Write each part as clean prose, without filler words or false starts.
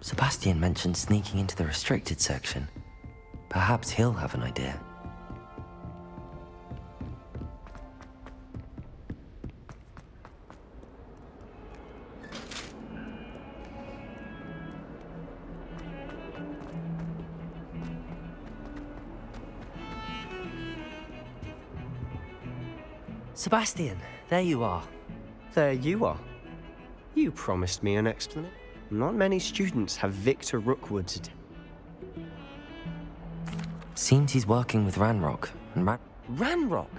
Sebastian mentioned sneaking into the restricted section. Perhaps he'll have an idea. Sebastian, there you are. There you are. You promised me an explanation. Not many students have Victor Rookwood's attention. Seems he's working with Ranrock, and Ranrock?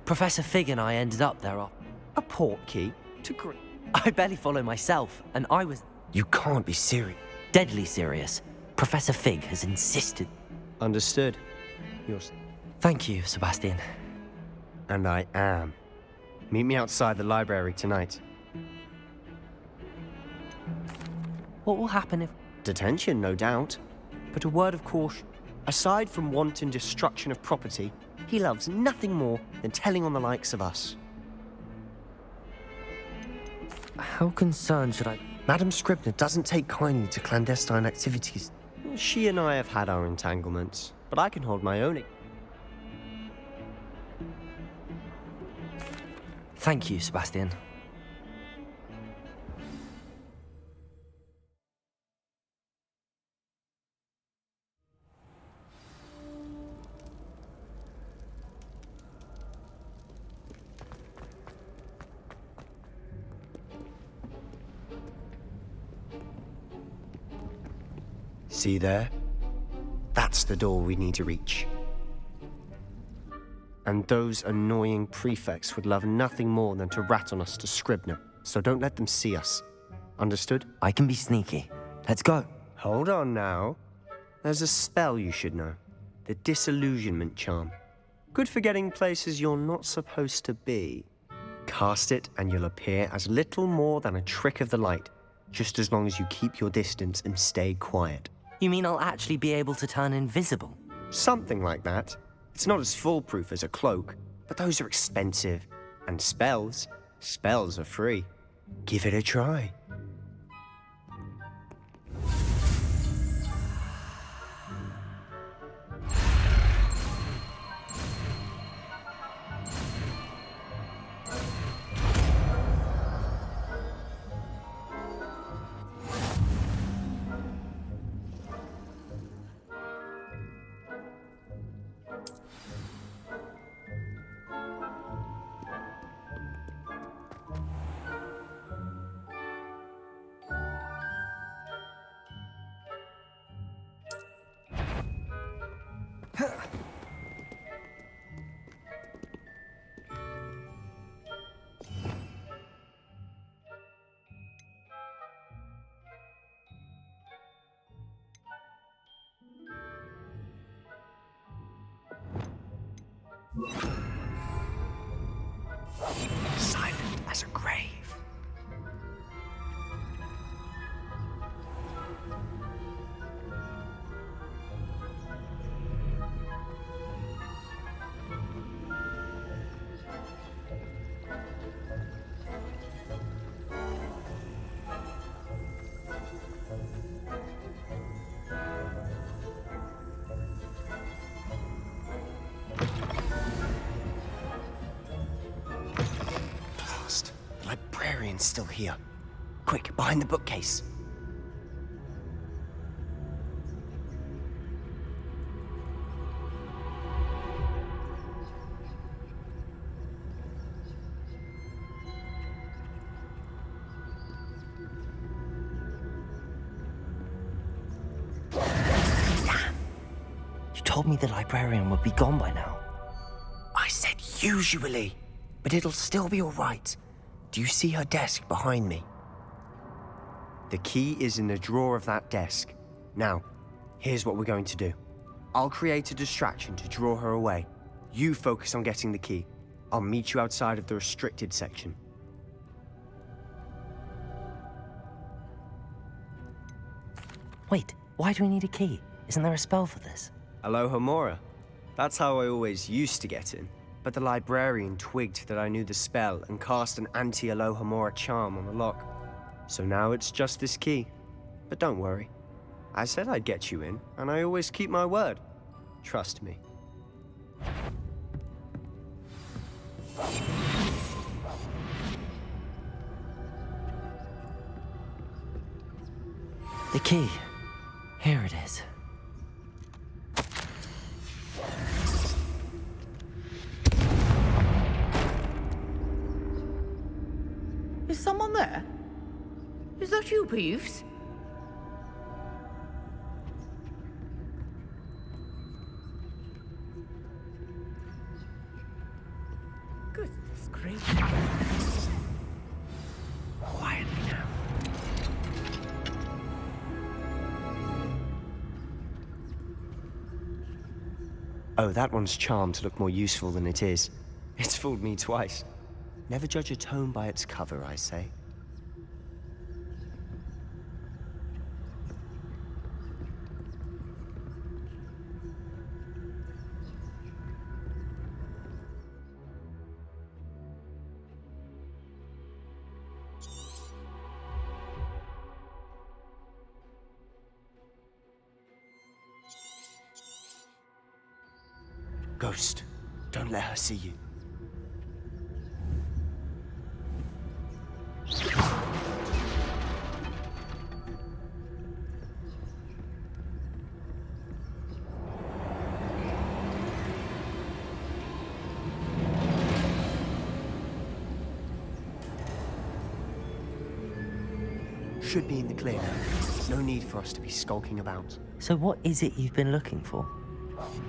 Professor Fig and I ended up there. A port key to I barely follow myself, and I was You can't be serious. deadly serious. Professor Fig has insisted. Understood. Thank you, Sebastian. And I am. Meet me outside the library tonight. What will happen if... Detention, no doubt. But a word of caution. Aside from wanton destruction of property, he loves nothing more than telling on the likes of us. How concerned should I... Madame Scribner doesn't take kindly to clandestine activities. She and I have had our entanglements, but I can hold my own. Thank you, Sebastian. See there? That's the door we need to reach. And those annoying prefects would love nothing more than to rat on us to Scribner, so don't let them see us. Understood? I can be sneaky. Let's go. Hold on now. There's a spell you should know. The Disillusionment Charm. Good for getting places you're not supposed to be. Cast it and you'll appear as little more than a trick of the light, just as long as you keep your distance and stay quiet. You mean I'll actually be able to turn invisible? Something like that. It's not as foolproof as a cloak, but those are expensive. And spells are free. Give it a try. Silent as a grave. The librarian's still here. Quick, behind the bookcase. Damn! You told me the librarian would be gone by now. I said usually, but it'll still be all right. Do you see her desk behind me? The key is in the drawer of that desk. Now, here's what we're going to do. I'll create a distraction to draw her away. You focus on getting the key. I'll meet you outside of the restricted section. Wait, why do we need a key? Isn't there a spell for this? Alohomora. That's how I always used to get in. But the librarian twigged that I knew the spell and cast an anti-Alohomora charm on the lock. So now it's just this key. But don't worry. I said I'd get you in, and I always keep my word. Trust me. The key. Here it is. Is someone there? Is that you, Peeves? Goodness gracious. Quietly now. Oh, that one's charmed to look more useful than it is. It's fooled me twice. Never judge a tome by its cover, I say. Ghost, don't let her see you. Should be in the clear now. No need for us to be skulking about. So what is it you've been looking for?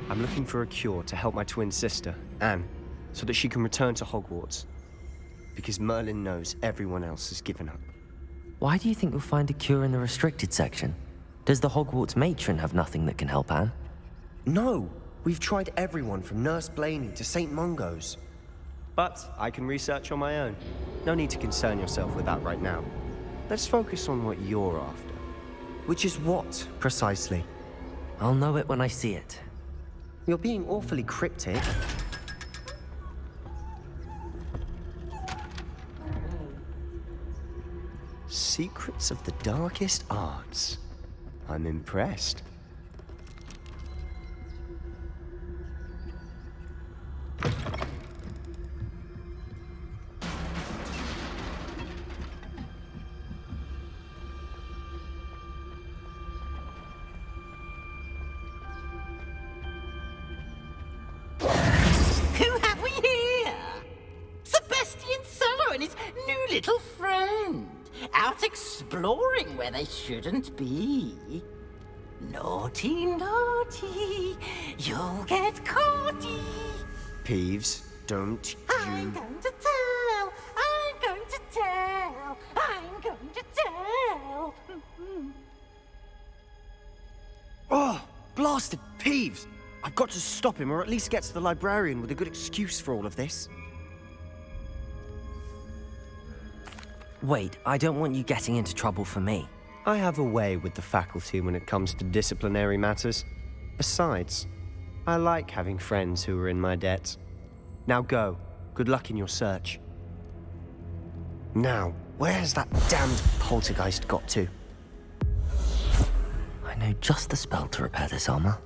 I'm looking for a cure to help my twin sister, Anne, so that she can return to Hogwarts. Because Merlin knows everyone else has given up. Why do you think you'll find a cure in the restricted section? Does the Hogwarts matron have nothing that can help Anne? No! We've tried everyone from Nurse Blaney to St. Mungo's. But I can research on my own. No need to concern yourself with that right now. Let's focus on what you're after. Which is what, precisely? I'll know it when I see it. You're being awfully cryptic. Secrets of the darkest arts. I'm impressed. Who have we here? Sebastian Cello and his new little friend. Out exploring where they shouldn't be. Naughty, naughty, you'll get caughty. Peeves, don't I'm you... going to tell, I'm going to tell, I'm going to tell. Oh, blasted Peeves! I've got to stop him, or at least get to the librarian with a good excuse for all of this. Wait, I don't want you getting into trouble for me. I have a way with the faculty when it comes to disciplinary matters. Besides, I like having friends who are in my debt. Now go. Good luck in your search. Now, where's that damned poltergeist got to? I know just the spell to repair this armor.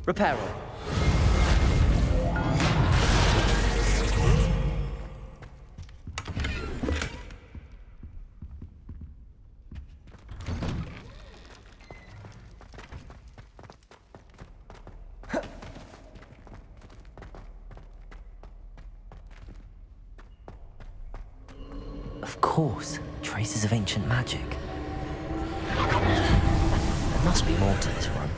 Reparo. Of course, traces of ancient magic. must be more to this run.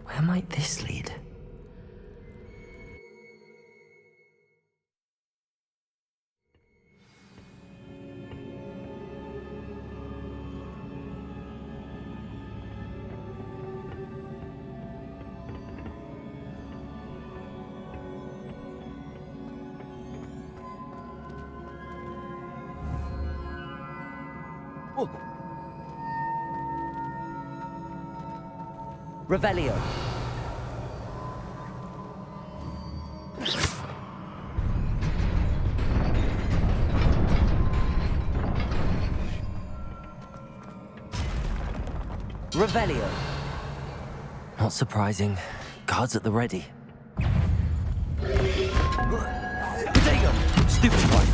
Where might this lead? Revelio. Revelio. Not surprising. Guards at the ready. Potato! Stupid one.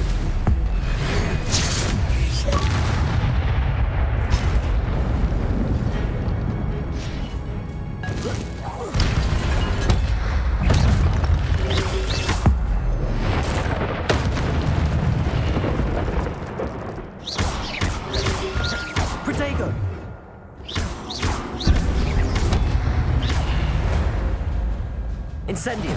Protego! Incendio!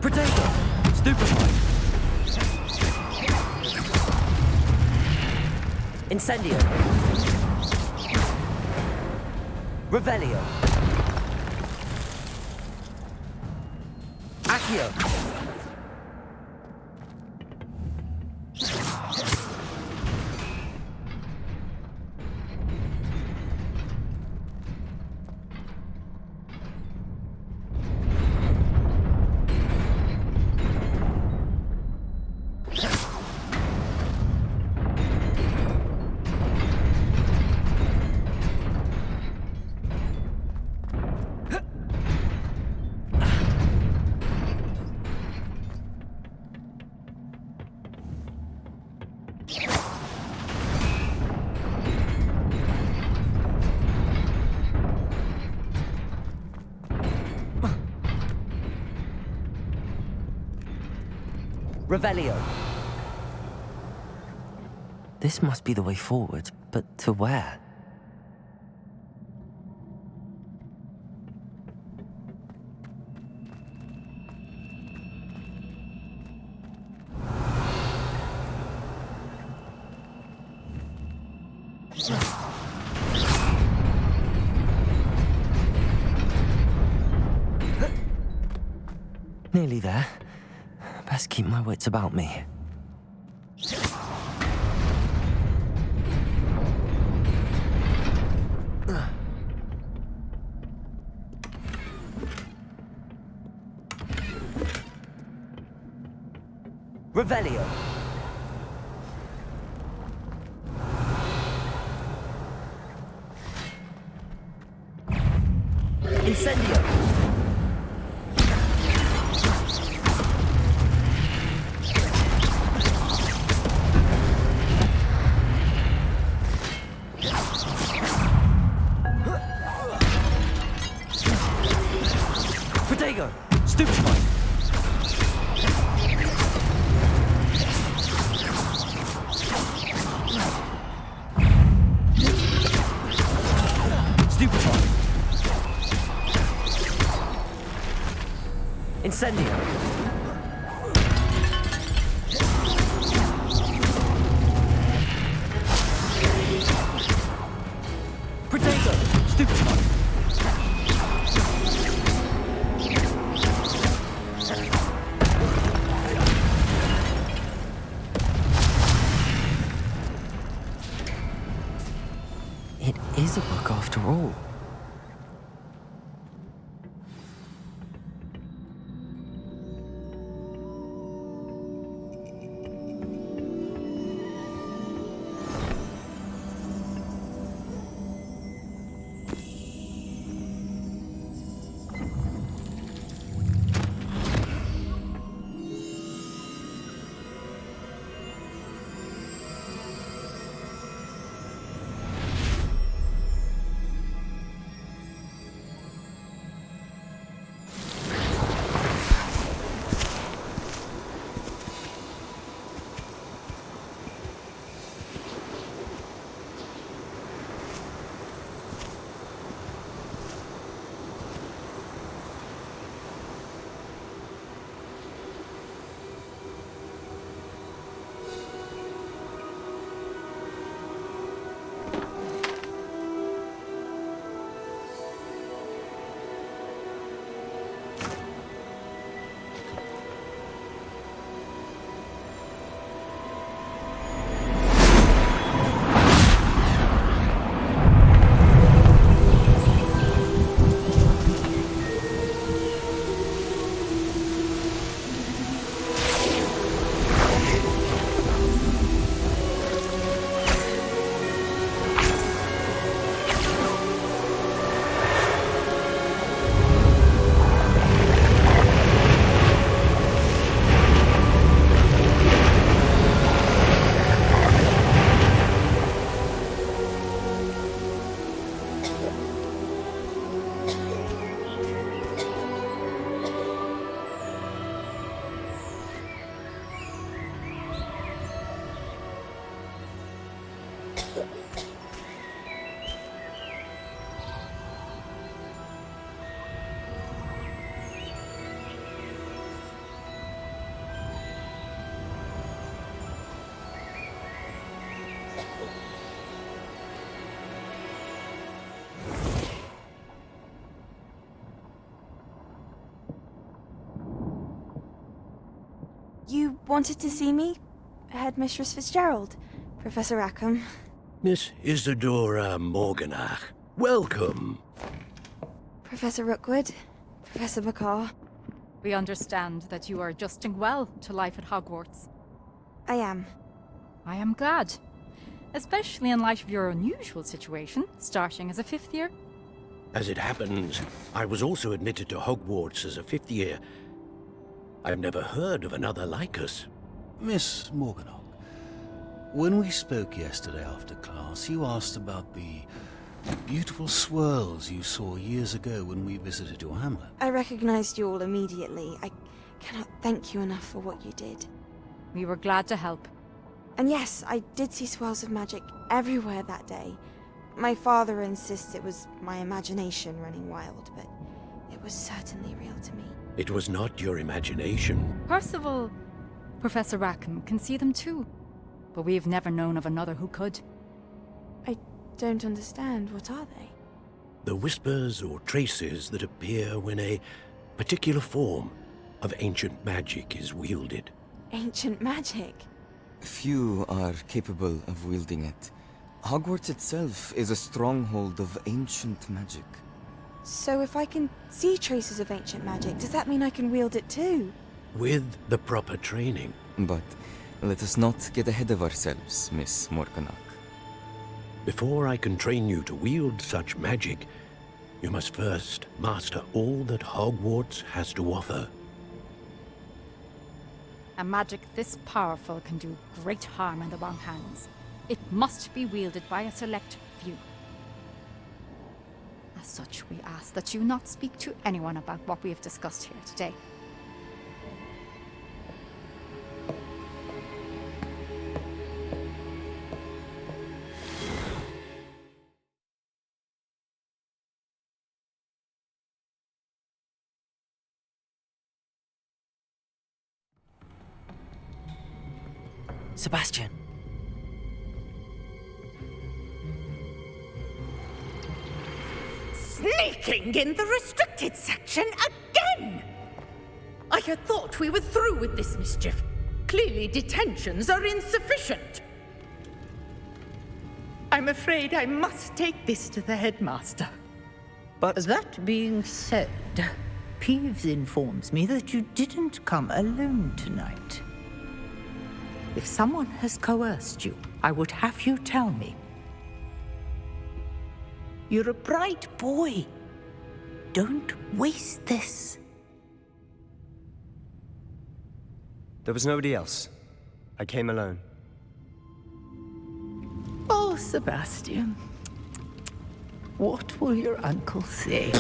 Protego! Stupefy! Incendio! Revelio! Accio! Revelio. This must be the way forward, but to where? Nearly there. Best keep my wits about me. Revelio. Incendio. Protego. Stupefy. Stupefy. Incendio. Protego. Stupefy. It is a book after all. wanted to see me? Headmistress Fitzgerald, Professor Rackham. Miss Isadora Morganach, welcome. Professor Rookwood, Professor McCaw. We understand that you are adjusting well to life at Hogwarts. I am. I am glad. Especially in light of your unusual situation, starting as a 5th year. As it happens, I was also admitted to Hogwarts as a 5th year. I've never heard of another like us. Miss Morganach, when we spoke yesterday after class, you asked about the beautiful swirls you saw years ago when we visited your hamlet. I recognized you all immediately. I cannot thank you enough for what you did. We were glad to help. And yes, I did see swirls of magic everywhere that day. My father insists it was my imagination running wild, but it was certainly real to me. It was not your imagination. Percival, Professor Rackham can see them too. But we've never known of another who could. I don't understand. What are they? The whispers or traces that appear when a particular form of ancient magic is wielded. Ancient magic? Few are capable of wielding it. Hogwarts itself is a stronghold of ancient magic. So if I can see traces of ancient magic, does that mean I can wield it too? With the proper training. But let us not get ahead of ourselves, Miss Morganach. Before I can train you to wield such magic, you must first master all that Hogwarts has to offer. A magic this powerful can do great harm in the wrong hands. It must be wielded by a select few. As such, we ask that you not speak to anyone about what we have discussed here today. Sebastian. Sneaking in the restricted section again! I had thought we were through with this mischief. Clearly detentions are insufficient. I'm afraid I must take this to the headmaster. But that being said, Peeves informs me that you didn't come alone tonight. If someone has coerced you, I would have you tell me. You're a bright boy. Don't waste this. There was nobody else. I came alone. Oh, Sebastian. What will your uncle say?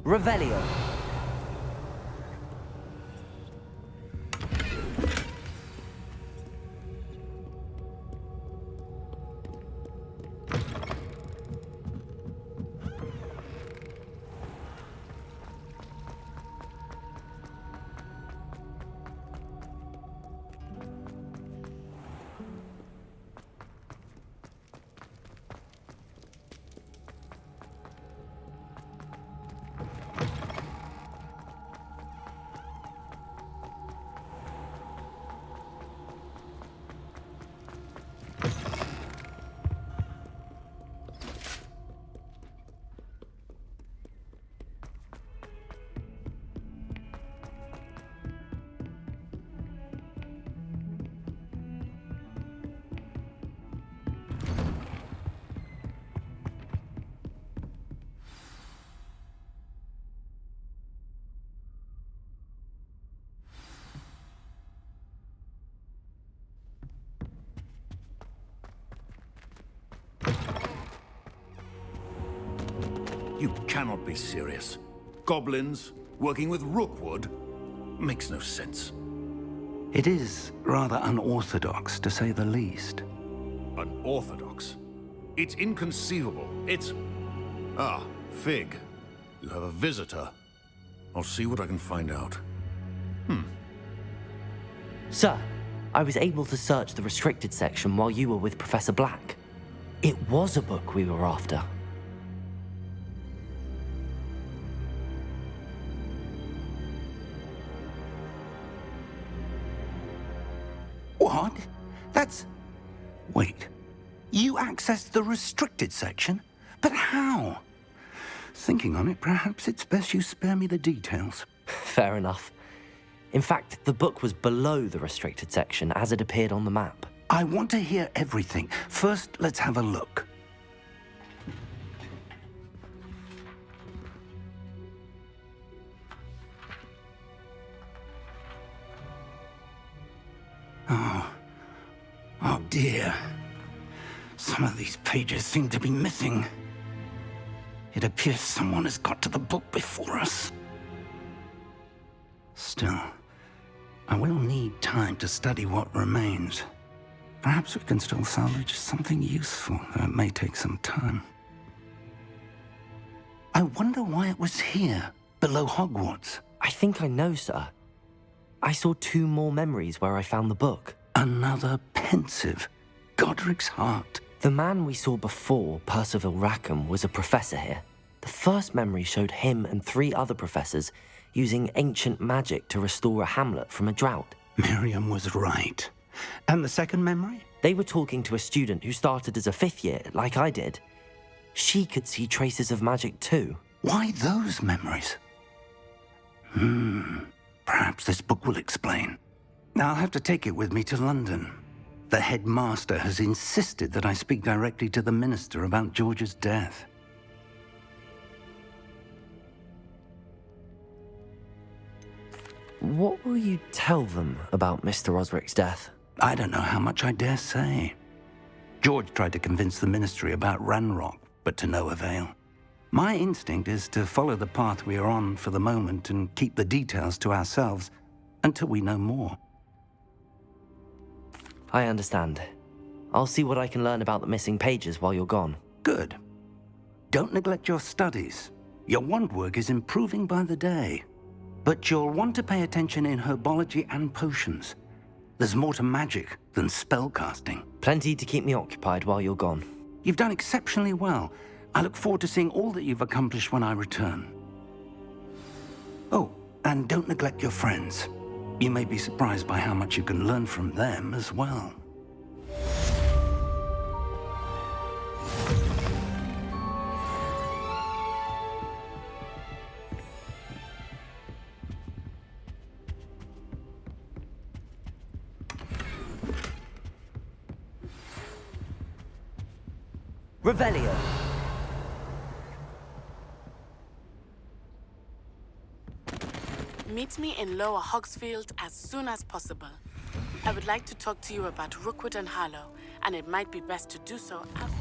Revelio. You cannot be serious. Goblins working with Rookwood makes no sense. It is rather unorthodox, to say the least. Unorthodox? It's inconceivable. It's... Ah, Fig. You have a visitor. I'll see what I can find out. Sir, I was able to search the restricted section while you were with Professor Black. It was a book we were after. What? That's... Wait. You accessed the restricted section? But how? Thinking on it, perhaps it's best you spare me the details. Fair enough. In fact, the book was below the restricted section as it appeared on the map. I want to hear everything. First, let's have a look. Oh dear. Some of these pages seem to be missing. It appears someone has got to the book before us. Still, I will need time to study what remains. Perhaps we can still salvage something useful, though it may take some time. I wonder why it was here, below Hogwarts. I think I know, sir. I saw 2 more memories where I found the book. Another pensive. Godric's heart. The man we saw before, Percival Rackham, was a professor here. The first memory showed him and 3 other professors using ancient magic to restore a hamlet from a drought. Miriam was right. And the second memory? They were talking to a student who started as a 5th year, like I did. She could see traces of magic too. Why those memories? Perhaps this book will explain. I'll have to take it with me to London. The headmaster has insisted that I speak directly to the minister about George's death. What will you tell them about Mr. Osric's death? I don't know how much I dare say. George tried to convince the ministry about Ranrock, but to no avail. My instinct is to follow the path we are on for the moment and keep the details to ourselves until we know more. I understand. I'll see what I can learn about the missing pages while you're gone. Good. Don't neglect your studies. Your wand work is improving by the day. But you'll want to pay attention in herbology and potions. There's more to magic than spellcasting. Plenty to keep me occupied while you're gone. You've done exceptionally well. I look forward to seeing all that you've accomplished when I return. Oh, and don't neglect your friends. You may be surprised by how much you can learn from them as well. Revelio. Meet me in Lower Hogsfield as soon as possible. I would like to talk to you about Rookwood and Harlow, and it might be best to do so after.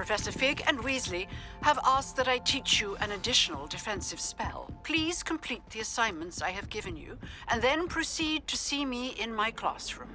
Professor Fig and Weasley have asked that I teach you an additional defensive spell. Please complete the assignments I have given you, and then proceed to see me in my classroom.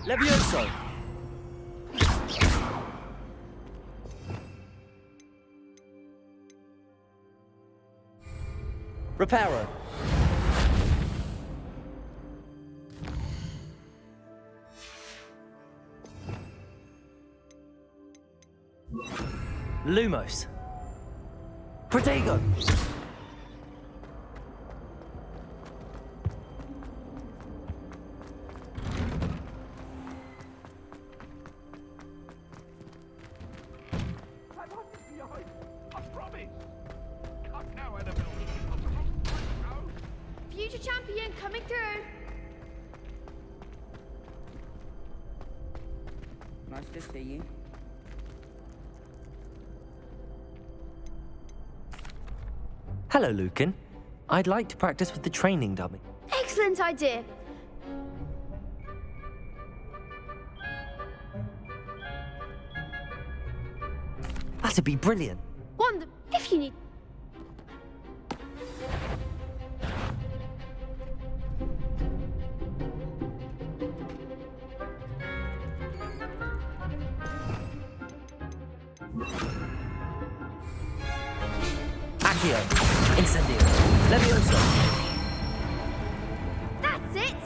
Levioso! Reparo! Lumos! Protego! Future champion coming through. Nice to see you. Hello, Lucan. I'd like to practice with the training dummy. Excellent idea. That'd be brilliant. Wonder if you need. Accio, Incendio, Levioso. That's it.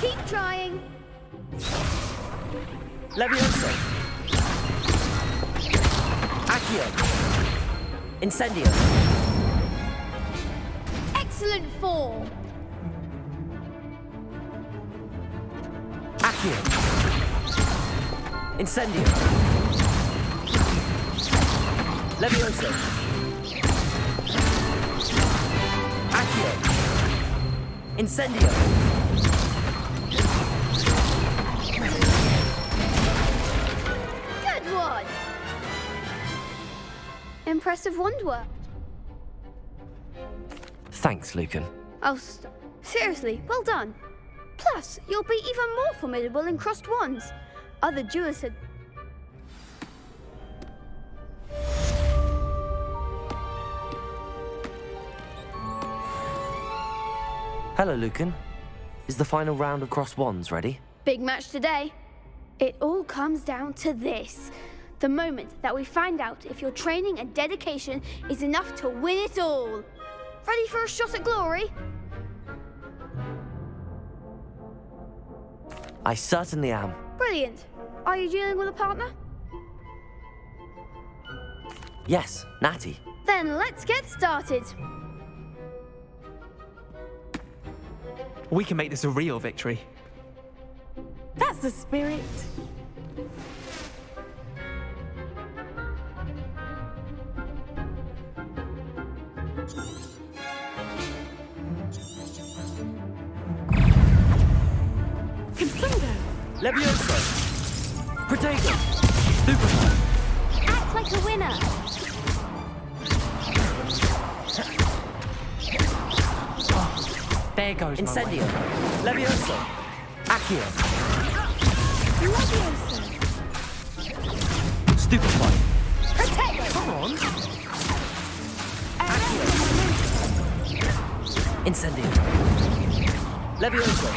Keep trying. Levioso. Accio. Incendio. Excellent form. Accio. Incendio. Levioso. Accio. Incendio. Good one. Impressive wandwork. Thanks, Lucan. Seriously, well done. Plus, you'll be even more formidable in crossed wands. Other duelists had... Hello, Lucan. Is the final round of cross wands ready? Big match today. It all comes down to this. The moment that we find out if your training and dedication is enough to win it all. Ready for a shot at glory? I certainly am. Brilliant. Are you dealing with a partner? Yes, Natty. Then let's get started. We can make this a real victory. That's the spirit. Confringo. Levioso. Protego. Stupefy. Act like a winner. There goes Incendio. Levioso. Accio. Levioso. Stupefy. Protego. Come on. Accio. Incendio. Levioso.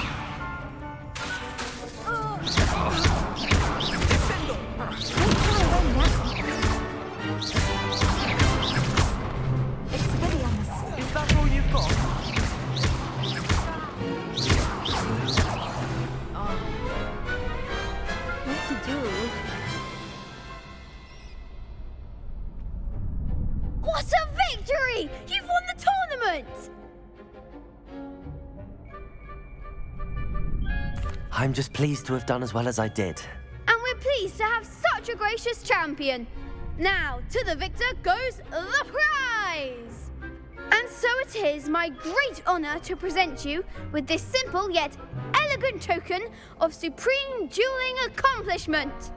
Is that all you've got? What to do? What a Victory! You've won the tournament! I'm just pleased to have done as well as I did. And we're pleased to have such a gracious champion. Now, to the victor goes the prize! And so it is my great honour to present you with this simple yet elegant token of supreme dueling accomplishment.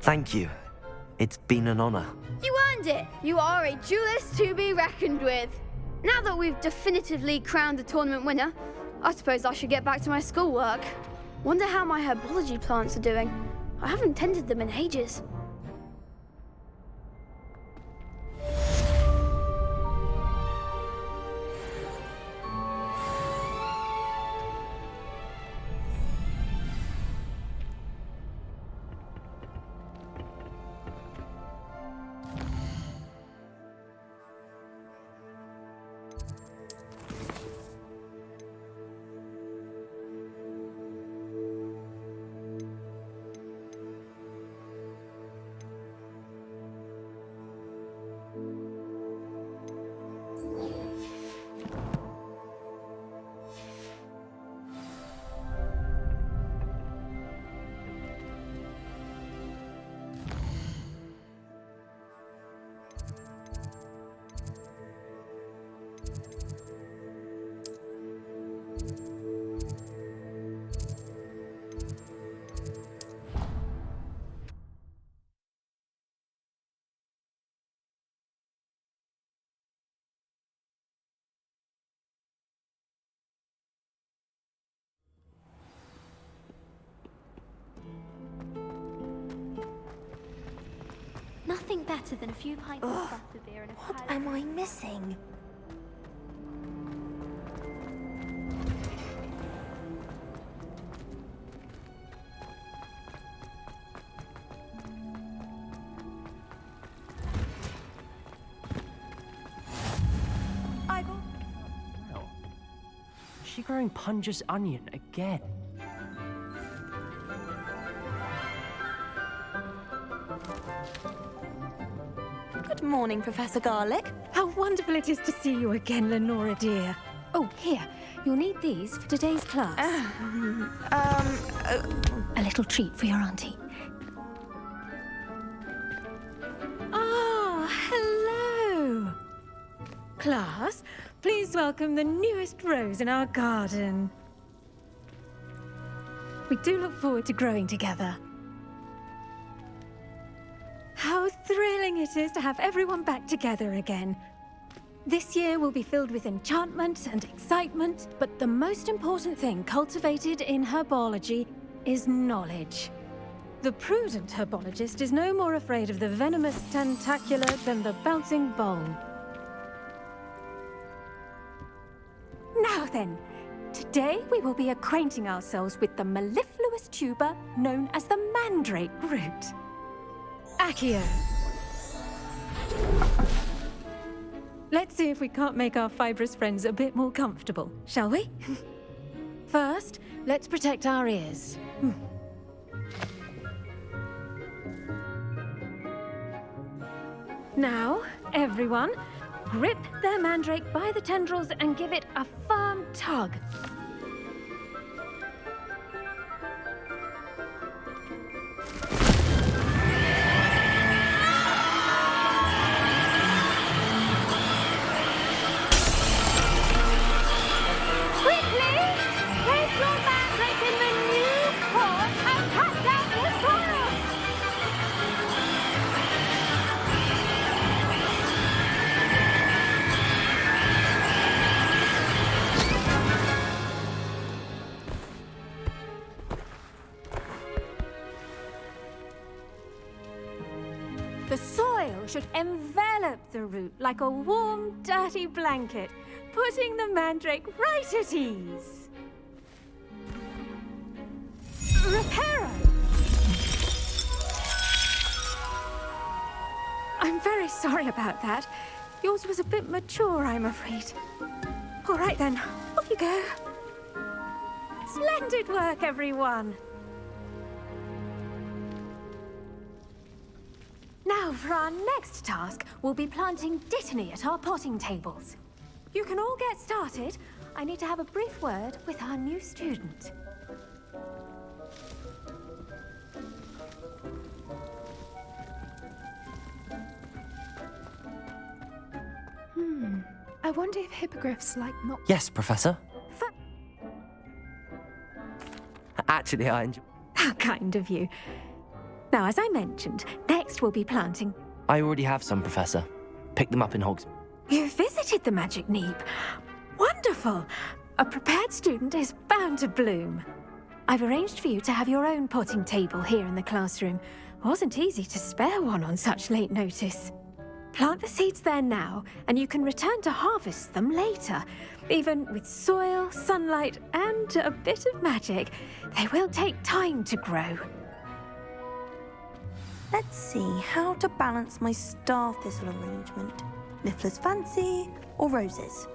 Thank you. It's been an honour. You earned it. You are a duelist to be reckoned with. Now that we've definitively crowned the tournament winner, I suppose I should get back to my schoolwork. Wonder how my herbology plants are doing. I haven't tended them in ages. Nothing better than a few pints of butter beer and a What am I missing? Is she growing Punja's onion again? Good morning, Professor Garlic. How wonderful it is to see you again, Lenora dear. Oh, here. You'll need these for today's class. A little treat for your auntie. Ah, hello. Class, please welcome the newest rose in our garden. We do look forward to growing together. How thrilling it is to have everyone back together again. This year will be filled with enchantment and excitement, but the most important thing cultivated in herbology is knowledge. The prudent herbologist is no more afraid of the venomous tentacula than the bouncing bulb. Now then, today we will be acquainting ourselves with the mellifluous tuber known as the mandrake root. Accio. Let's see if we can't make our fibrous friends a bit more comfortable, shall we? First, let's protect our ears. Now, everyone, grip their mandrake by the tendrils and give it a firm tug. The soil should envelop the root like a warm, dirty blanket, putting the mandrake right at ease. Reparo! I'm very sorry about that. Yours was a bit mature, I'm afraid. All right then, off you go. Splendid work, everyone. Now, for our next task, we'll be planting Dittany at our potting tables. You can all get started. I need to have a brief word with our new student. I wonder if hippogriffs like not... Yes, Professor. Actually, I enjoy... How kind of you. Now, as I mentioned, next we'll be planting... I already have some, Professor. Pick them up in Hogs. You visited the Magic Neep. Wonderful. A prepared student is bound to bloom. I've arranged for you to have your own potting table here in the classroom. Wasn't easy to spare one on such late notice. Plant the seeds there now, and you can return to harvest them later. Even with soil, sunlight, and a bit of magic, they will take time to grow. Let's see how to balance my star thistle arrangement. Miffler's Fancy or roses?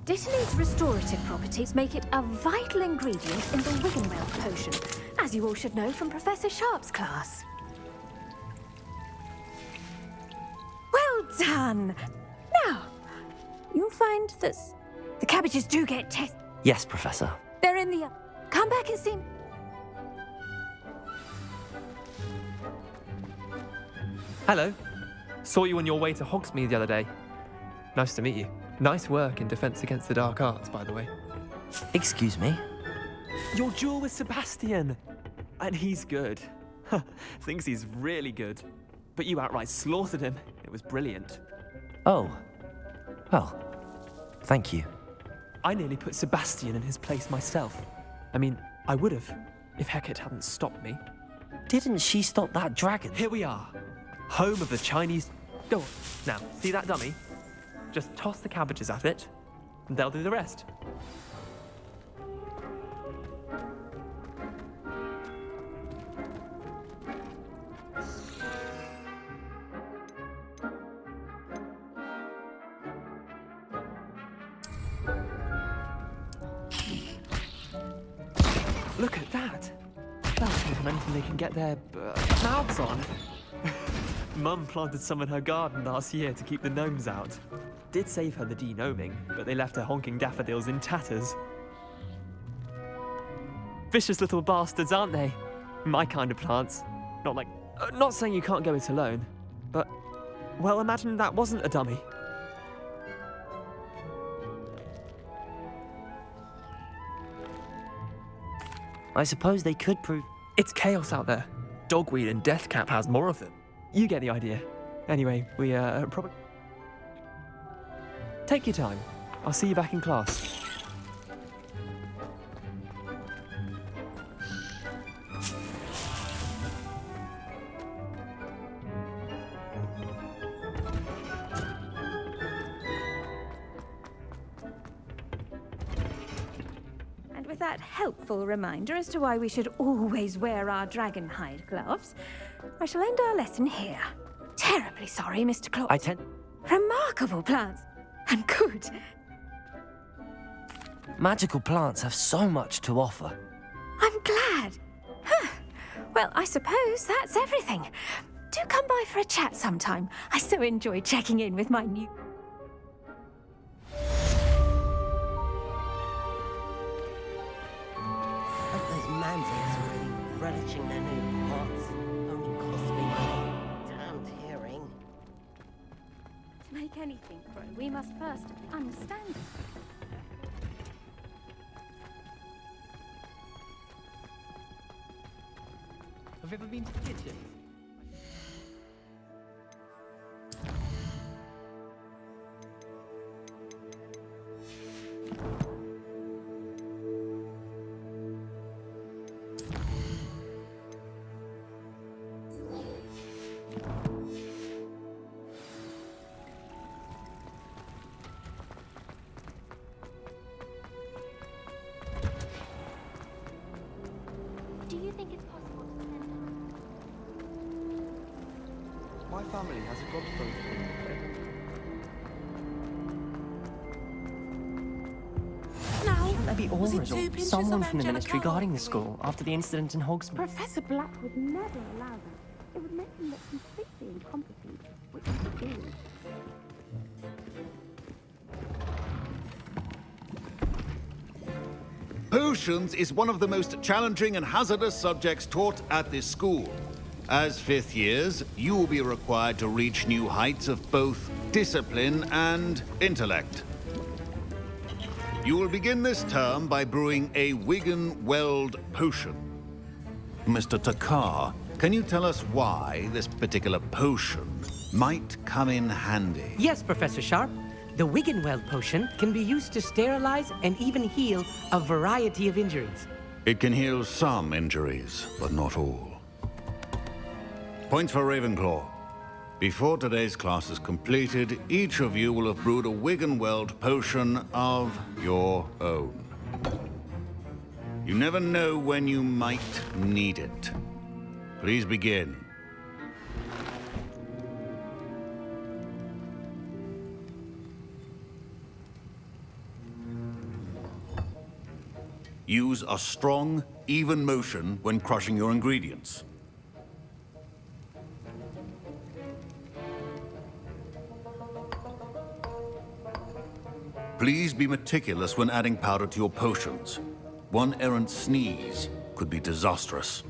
Dittany's restorative properties make it a vital ingredient in the Wiggenweld potion, as you all should know from Professor Sharp's class. Well done! Now, you'll find that the cabbages do get tested. Yes, Professor. They're in the... Come back and see me. Hello. Saw you on your way to Hogsmeade the other day. Nice to meet you. Nice work in Defense Against the Dark Arts, by the way. Excuse me? Your duel with Sebastian! And he's good. Thinks he's really good. But you outright slaughtered him. It was brilliant. Oh. Well, thank you. I nearly put Sebastian in his place myself. I mean, I would have, if Hecate hadn't stopped me. Didn't she stop that dragon? Here we are. Home of the Chinese... Go on. Now, see that dummy? Just toss the cabbages at it, and they'll do the rest. Look at that! That'll take on anything they can get their mouths on. Mum planted some in her garden last year to keep the gnomes out. Did save her the de-gnoming, but they left her honking daffodils in tatters. Vicious little bastards, aren't they? My kind of plants. Not like... not saying you can't go it alone, but... Well, imagine that wasn't a dummy. I suppose they could prove... It's chaos out there. Dogweed and Deathcap has more of them. You get the idea. Anyway, we probably... Take your time. I'll see you back in class. And with that helpful reminder as to why we should always wear our dragon hide gloves, I shall end our lesson here. Terribly sorry, Mr. Claw. Remarkable plants. And good. Magical plants have so much to offer. I'm glad. Well, I suppose that's everything. Do come by for a chat sometime. I so enjoy checking in with my new... Hope those mandrakes are really relishing their new pots. Only cost me my damned hearing. To make anything grow, we must first understand it. Have you ever been to the kitchen? Do you think it's possible to send My family has a godstone story. there be Was it auras 2 or pinches someone of from the ministry angelica guarding the school after the incident in Hogsmeade? Professor Black would never allow that. It would make him look completely incompetent, which is silly. Potions is one of the most challenging and hazardous subjects taught at this school. As 5th years, you will be required to reach new heights of both discipline and intellect. You will begin this term by brewing a Wigan-Weld potion. Mr. Takar, can you tell us why this particular potion might come in handy? Yes, Professor Sharp. The Wigan-Weld potion can be used to sterilize and even heal a variety of injuries. It can heal some injuries, but not all. Points for Ravenclaw. Before today's class is completed, each of you will have brewed a Wigan-Weld potion of your own. You never know when you might need it. Please begin. Use a strong, even motion when crushing your ingredients. Please be meticulous when adding powder to your potions. One errant sneeze could be disastrous.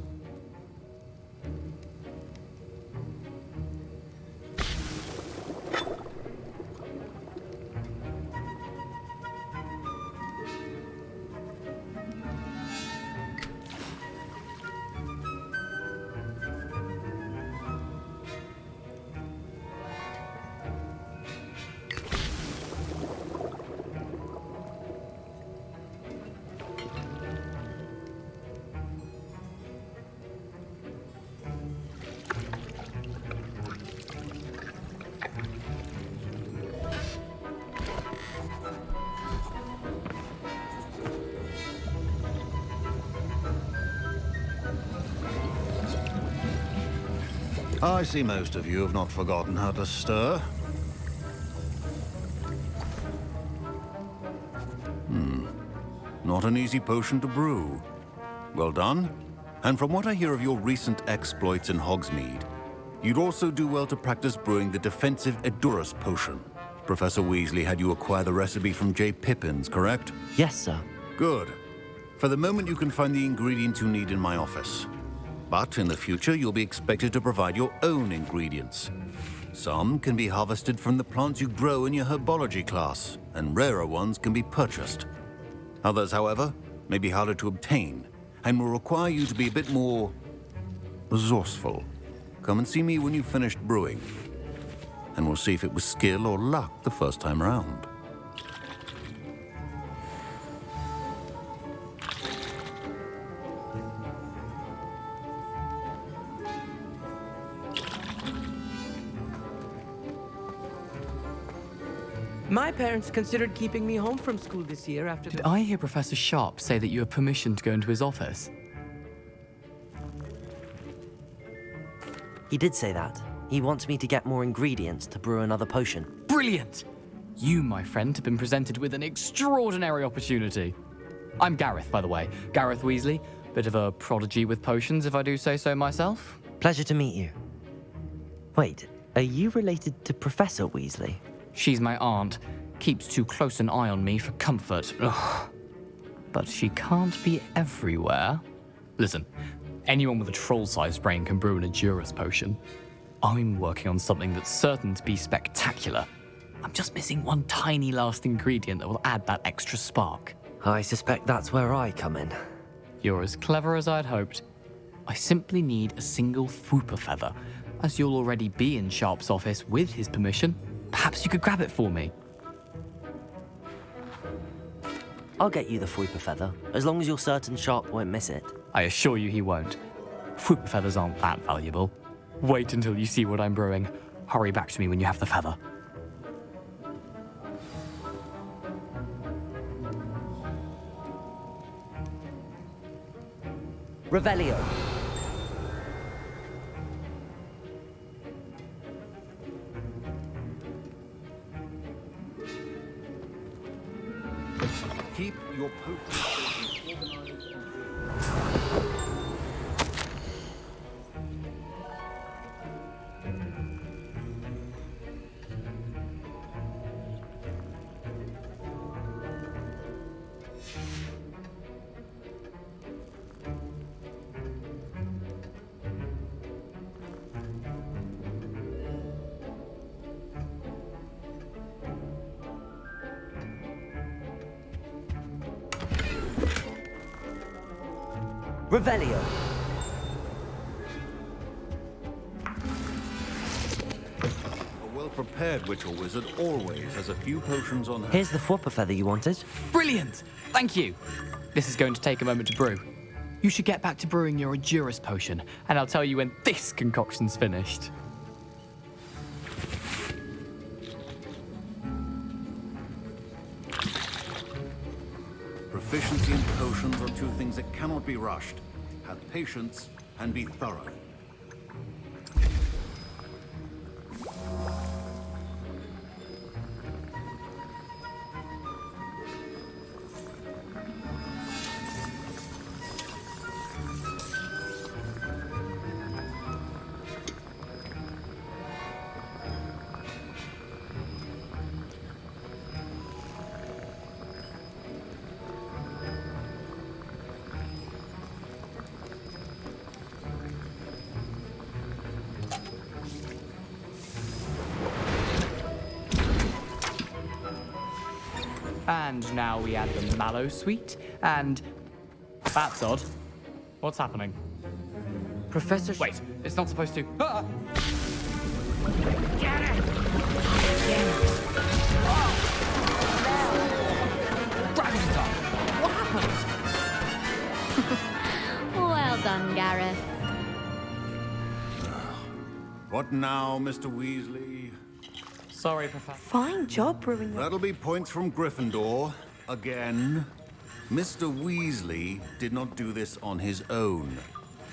I see most of you have not forgotten how to stir. Not an easy potion to brew. Well done. And from what I hear of your recent exploits in Hogsmeade, you'd also do well to practice brewing the defensive Edurus potion. Professor Weasley had you acquire the recipe from J. Pippins, correct? Yes, sir. Good. For the moment, you can find the ingredients you need in my office. But in the future, you'll be expected to provide your own ingredients. Some can be harvested from the plants you grow in your herbology class, and rarer ones can be purchased. Others, however, may be harder to obtain, and will require you to be a bit more resourceful. Come and see me when you've finished brewing, and we'll see if it was skill or luck the first time around. My parents considered keeping me home from school this year after Did I hear Professor Sharp say that you have permission to go into his office? He did say that. He wants me to get more ingredients to brew another potion. Brilliant! You, my friend, have been presented with an extraordinary opportunity. I'm Gareth, by the way. Gareth Weasley. Bit of a prodigy with potions, if I do say so myself. Pleasure to meet you. Wait, are you related to Professor Weasley? She's my aunt. Keeps too close an eye on me for comfort. Ugh. But she can't be everywhere. Listen, anyone with a troll-sized brain can brew an Edurus potion. I'm working on something that's certain to be spectacular. I'm just missing one tiny last ingredient that will add that extra spark. I suspect that's where I come in. You're as clever as I'd hoped. I simply need a single Fwooper feather. As you'll already be in Sharp's office with his permission, perhaps you could grab it for me. I'll get you the Fwooper feather, as long as you're certain Sharp won't miss it. I assure you he won't. Fwooper feathers aren't that valuable. Wait until you see what I'm brewing. Hurry back to me when you have the feather. Revelio. Keep your potion stations organized. Revelio. A well-prepared witch or wizard always has a few potions on hand. Here's the Fwopper feather you wanted. Brilliant! Thank you. This is going to take a moment to brew. You should get back to brewing your Adurus potion, and I'll tell you when this concoction's finished. Proficiency and potions are two things that cannot be rushed. Have patience and be thorough. And now we add the mallow sweet, and... That's odd. What's happening? Professor... Wait, it's not supposed to... Ah! Dragon's tongue! What happened? Well done, Gareth. What now, Mr. Weasley? Sorry, Professor. Fine job brewing. That'll be points from Gryffindor. Again. Mr. Weasley did not do this on his own.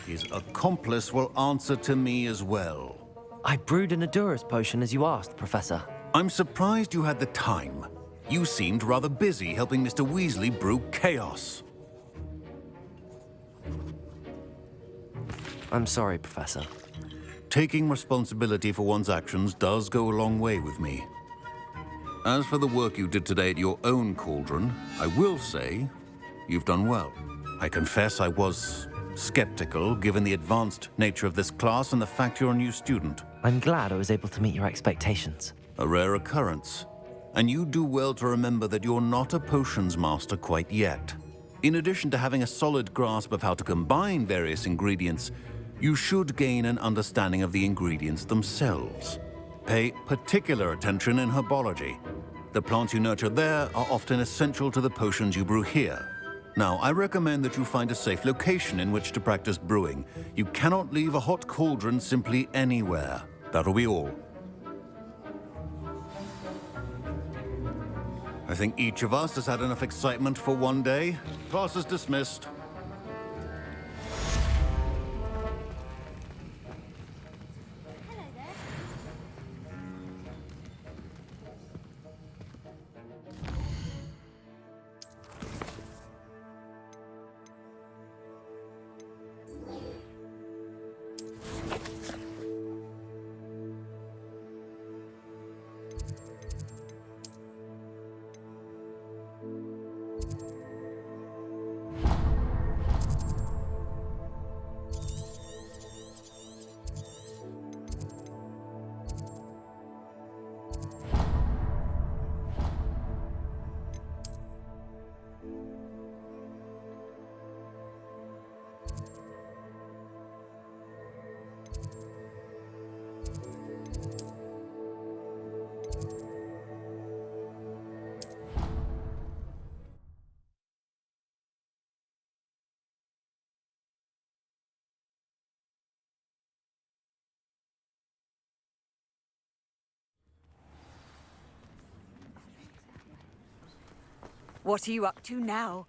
His accomplice will answer to me as well. I brewed an Adurus potion as you asked, Professor. I'm surprised you had the time. You seemed rather busy helping Mr. Weasley brew chaos. I'm sorry, Professor. Taking responsibility for one's actions does go a long way with me. As for the work you did today at your own cauldron, I will say you've done well. I confess I was skeptical, given the advanced nature of this class and the fact you're a new student. I'm glad I was able to meet your expectations. A rare occurrence. And you do well to remember that you're not a potions master quite yet. In addition to having a solid grasp of how to combine various ingredients, you should gain an understanding of the ingredients themselves. Pay particular attention in herbology. The plants you nurture there are often essential to the potions you brew here. Now, I recommend that you find a safe location in which to practice brewing. You cannot leave a hot cauldron simply anywhere. That'll be all. I think each of us has had enough excitement for one day. Class is dismissed. What are you up to now?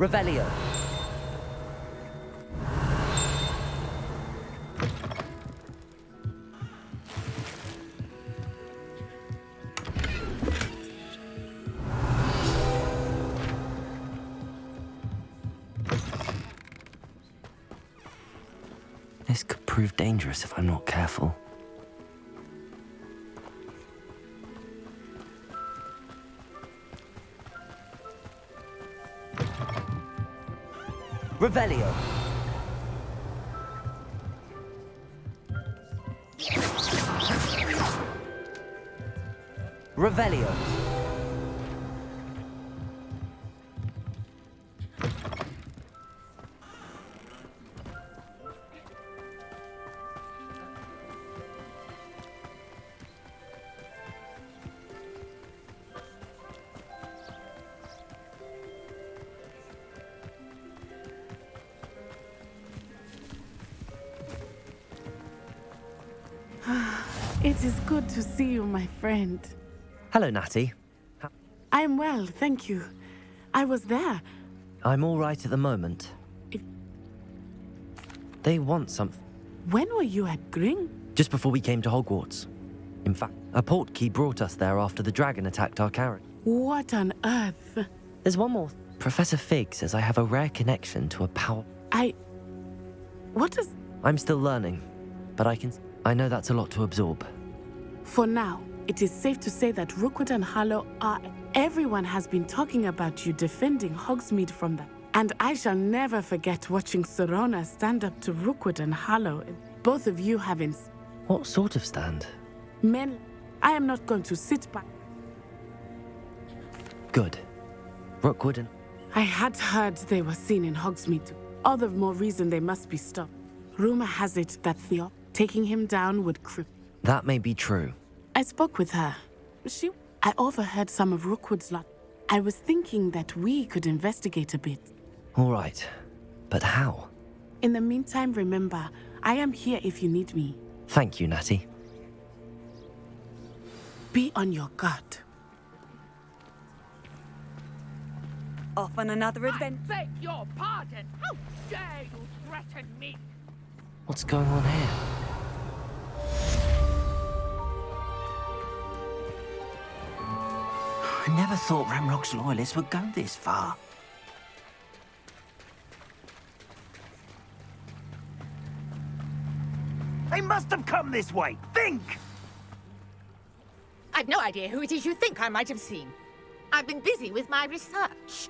Revelio. This could prove dangerous if I'm not careful. Revelio. Revelio. It is good to see you, my friend. Hello, Natty. I'm well, thank you. I was there. I'm all right at the moment. They want something. When were you at Gring? Just before we came to Hogwarts. In fact, a portkey brought us there after the dragon attacked our carriage. What on earth? There's one more. Professor Fig says I have a rare connection to a power... What is... I'm still learning, but I know that's a lot to absorb. For now, it is safe to say that Rookwood and Harlow are... Everyone has been talking about you defending Hogsmeade from them. And I shall never forget watching Serona stand up to Rookwood and Harlow. Both of you have... What sort of stand? Men, I am not going to sit back. Good. Rookwood and... I had heard they were seen in Hogsmeade. All the more reason they must be stopped. Rumor has it that Theo taking him down would cripple. That may be true. I spoke with her. I overheard some of Rookwood's lot. I was thinking that we could investigate a bit. All right. But how? In the meantime, remember, I am here if you need me. Thank you, Natty. Be on your guard. Off on another adventure. I beg your pardon. How dare you threaten me? What's going on here? I never thought Ramrock's loyalists would go this far. They must have come this way. Think! I've no idea who it is you think I might have seen. I've been busy with my research.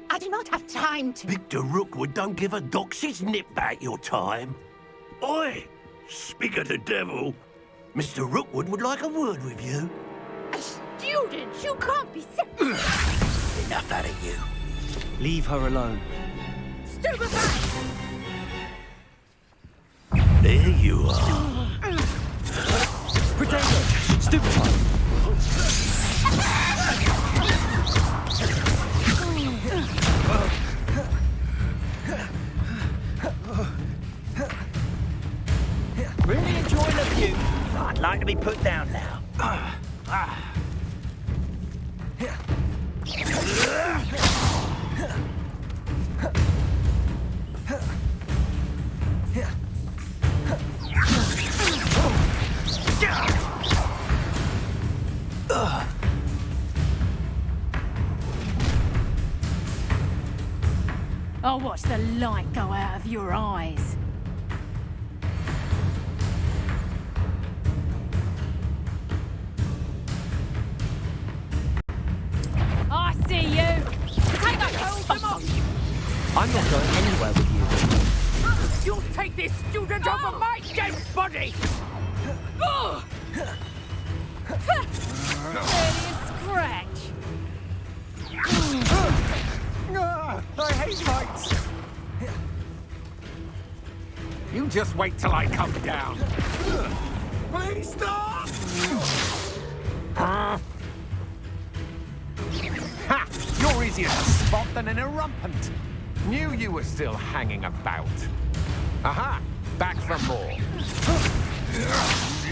I do not have time to... Victor Rookwood don't give a doxy's nip back your time. Oi! Speak of the devil. Mr. Rookwood would like a word with you. A student? You can't be Enough out of you. Leave her alone. Stupefy! There you are. Potato! Stupefy! Really enjoying the view. I'd like to be put down now. I'll watch the light go out of your eyes. I'm not going anywhere with you. You'll take this student over my dead body! Barely a scratch. I hate heights! You just wait till I come down. Please stop! Ha! You're easier to spot than an irrumpant. Knew you were still hanging about. Aha! Back for more.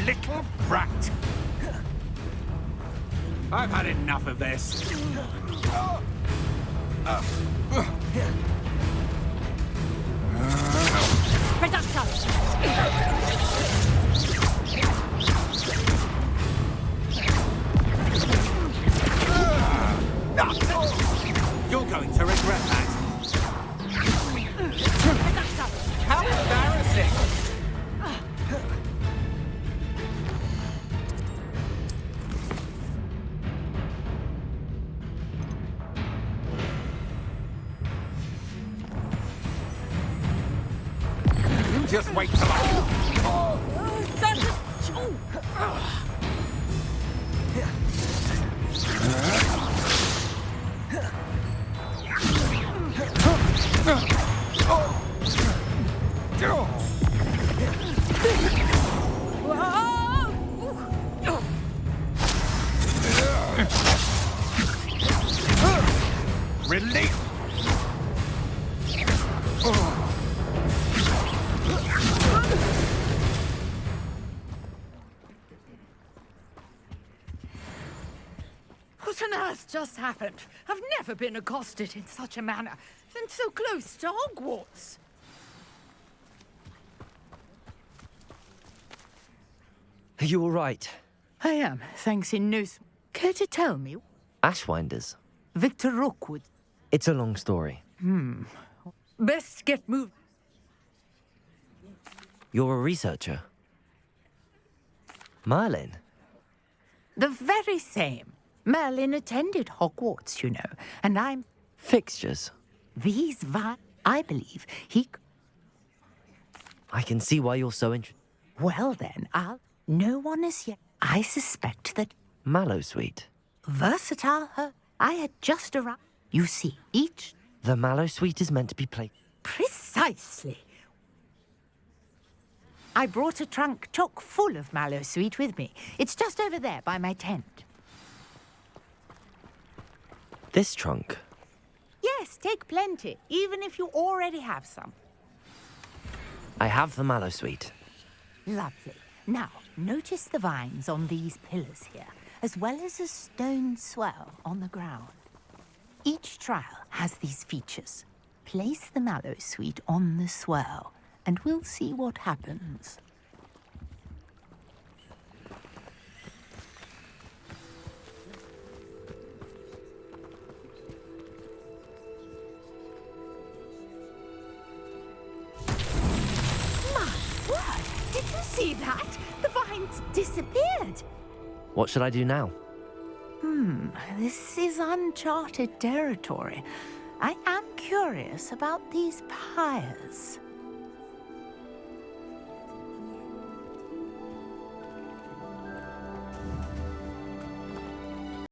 Little brat. I've had enough of this. You're going to regret that. How embarrassing! You just wait till I... Relief! What on earth just happened? I've never been accosted in such a manner, and so close to Hogwarts. Are you all right? I am, thanks in news. Care to tell me? Ashwinders. Victor Rookwood. It's a long story. Best get moved. You're a researcher. Merlin? The very same. Merlin attended Hogwarts, you know, and I'm... Fixtures. These I believe he... I can see why you're so interested. Well then, no one as yet. I suspect that... Mallowsweet. Versatile her. I had just arrived. You see, each... The Mallowsweet is meant to be played. Precisely. I brought a trunk chock full of Mallowsweet with me. It's just over there by my tent. This trunk? Yes, take plenty, even if you already have some. I have the Mallowsweet. Lovely. Now, notice the vines on these pillars here, as well as a stone swell on the ground. Each trial has these features. Place the Mallowsweet on the swell, and we'll see what happens. My word! Did you see that? The vines disappeared. What should I do now? This is uncharted territory. I am curious about these pyres.